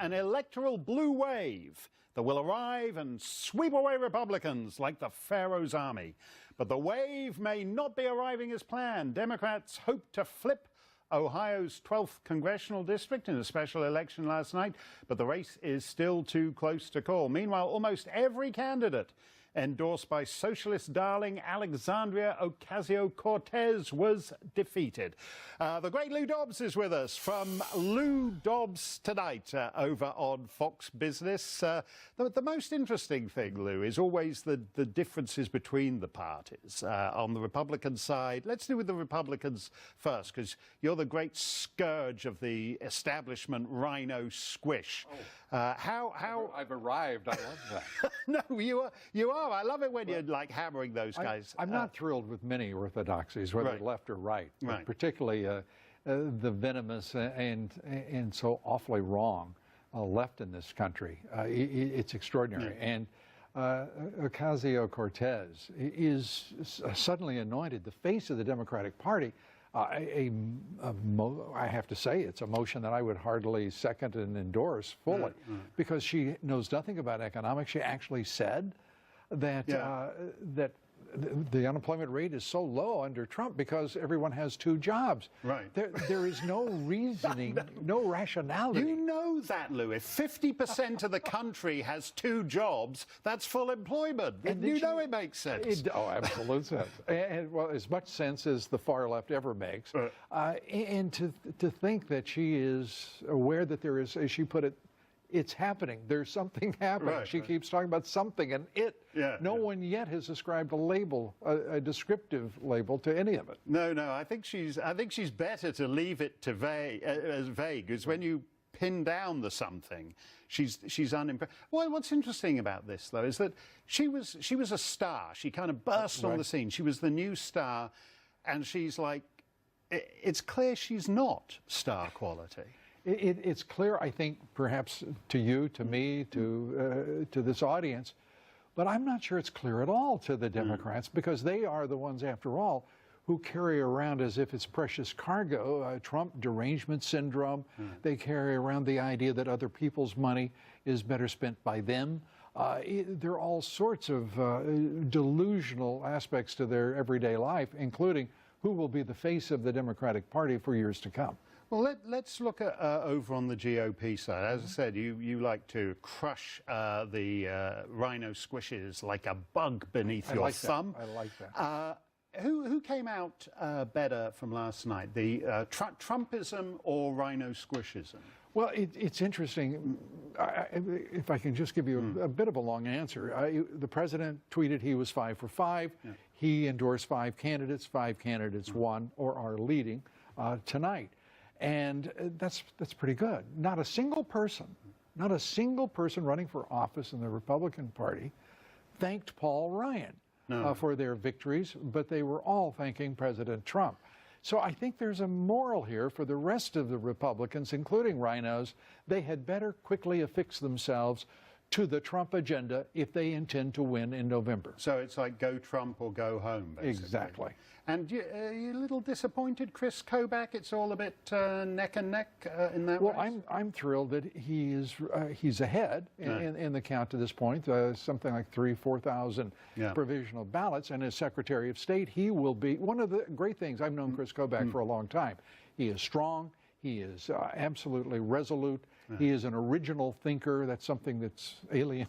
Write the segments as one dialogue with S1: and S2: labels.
S1: An electoral blue wave that will arrive and sweep away Republicans like the Pharaoh's army. But the wave may not be arriving as planned. Democrats hope to flip Ohio's 12th congressional district in a special election last night, but the race is still too close to call. Meanwhile, almost every candidate endorsed by socialist darling Alexandria Ocasio-Cortez was defeated. The great Lou Dobbs is with us from Lou Dobbs Tonight over on Fox Business. The most interesting thing, Lou, is always the differences between the parties. On the Republican side, let's do with the Republicans first, because you're the great scourge of the establishment rhino squish.
S2: I've arrived. I love that.
S1: No, you are. I love it when you're like hammering those guys.
S2: I'm not thrilled with many orthodoxies, whether left or right, particularly the venomous and so awfully wrong left in this country. It's extraordinary. And Ocasio-Cortez is suddenly anointed the face of the Democratic Party. I have to say it's a motion that I would heartily second and endorse fully, because she knows nothing about economics. She actually said that that the unemployment rate is so low under Trump because everyone has two jobs.
S1: Right.
S2: There is no reasoning, no rationality.
S1: You know that, Lou. If 50% of the country has two jobs, that's full employment. And you know it makes sense.
S2: Absolute sense. And well, as much sense as the far left ever makes. And to think that she is aware that there is, as she put it, it's happening. There's something happening. She keeps talking about something, and no one yet has ascribed a label, a descriptive label, to any of it.
S1: No. I think she's better to leave it to as vague, because when you pin down the something, she's unimpressed. Well, what's interesting about this, though, is that she was a star. She kind of burst on the scene. She was the new star, and she's like, it's clear she's not star quality.
S2: It's clear, I think, perhaps to you, to me, to this audience, but I'm not sure it's clear at all to the Democrats, because they are the ones, after all, who carry around as if it's precious cargo, Trump derangement syndrome. They carry around the idea that other people's money is better spent by them. There are all sorts of delusional aspects to their everyday life, including who will be the face of the Democratic Party for years to come.
S1: Well, let's look at over on the GOP side. As I said, you like to crush the rhino squishes like a bug beneath your thumb.
S2: I like that.
S1: Who came out better from last night, the Trumpism or rhino squishism?
S2: Well, it's interesting. If I can just give you a bit of a long answer. The president tweeted he was 5 for 5. He endorsed 5 candidates. 5 candidates won or are leading tonight. And that's pretty good. Not a single person running for office in the Republican Party thanked Paul Ryan for their victories, but they were all thanking President Trump. So I think there's a moral here for the rest of the Republicans, including rhinos. They had better quickly affix themselves to the Trump agenda if they intend to win in November.
S1: So it's like go Trump or go home, basically.
S2: Exactly.
S1: And you're a little disappointed, Chris Kobach? It's all a bit neck and neck in that way?
S2: Well, I'm thrilled that he's ahead in the count to this point, something like 4,000 provisional ballots. And as Secretary of State, he will be one of the great things. I've known Chris Kobach for a long time. He is strong. He is absolutely resolute. He is an original thinker. That's something that's alien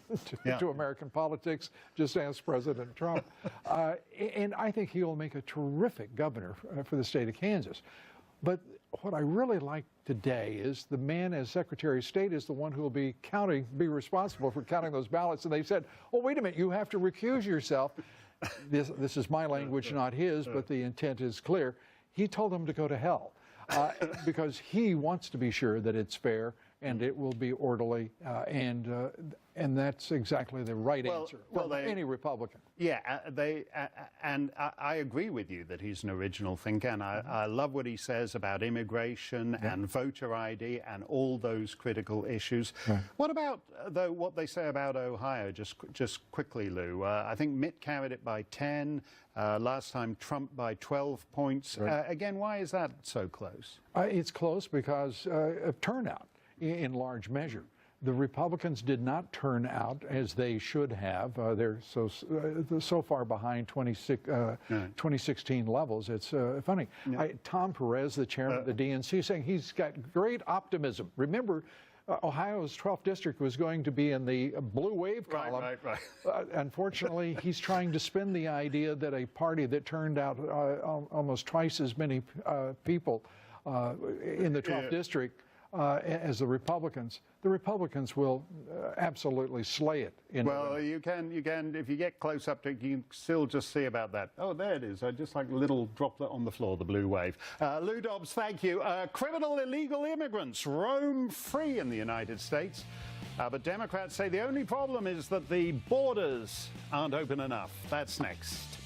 S2: to American politics, just ask President Trump. And I think he will make a terrific governor for the state of Kansas. But what I really like today is the man as Secretary of State is the one who will be responsible for counting those ballots. And they said, oh, wait a minute, you have to recuse yourself. This is my language, not his, but the intent is clear. He told them to go to hell. Because he wants to be sure that it's fair and it will be orderly, and that's exactly the right answer for any Republican.
S1: Yeah, and I agree with you that he's an original thinker, and I love what he says about immigration and voter ID and all those critical issues. What about, though, what they say about Ohio, just quickly, Lou? I think Mitt carried it by 10, last time Trump by 12 points. Again, why is that so close?
S2: It's close because of turnout. in large measure. The Republicans did not turn out as they should have. They're so far behind 2016 levels. It's funny. Yeah. Tom Perez, the chairman of the DNC, saying he's got great optimism. Remember, Ohio's 12th district was going to be in the blue wave column.
S1: Right.
S2: Unfortunately, he's trying to spin the idea that a party that turned out almost twice as many people in the 12th district as the Republicans will absolutely slay it.
S1: Well, you can, if you get close up to it, you can still just see about that. Oh, there it is, just like a little droplet on the floor, the blue wave. Lou Dobbs, thank you. Criminal illegal immigrants roam free in the United States, but Democrats say the only problem is that the borders aren't open enough. That's next.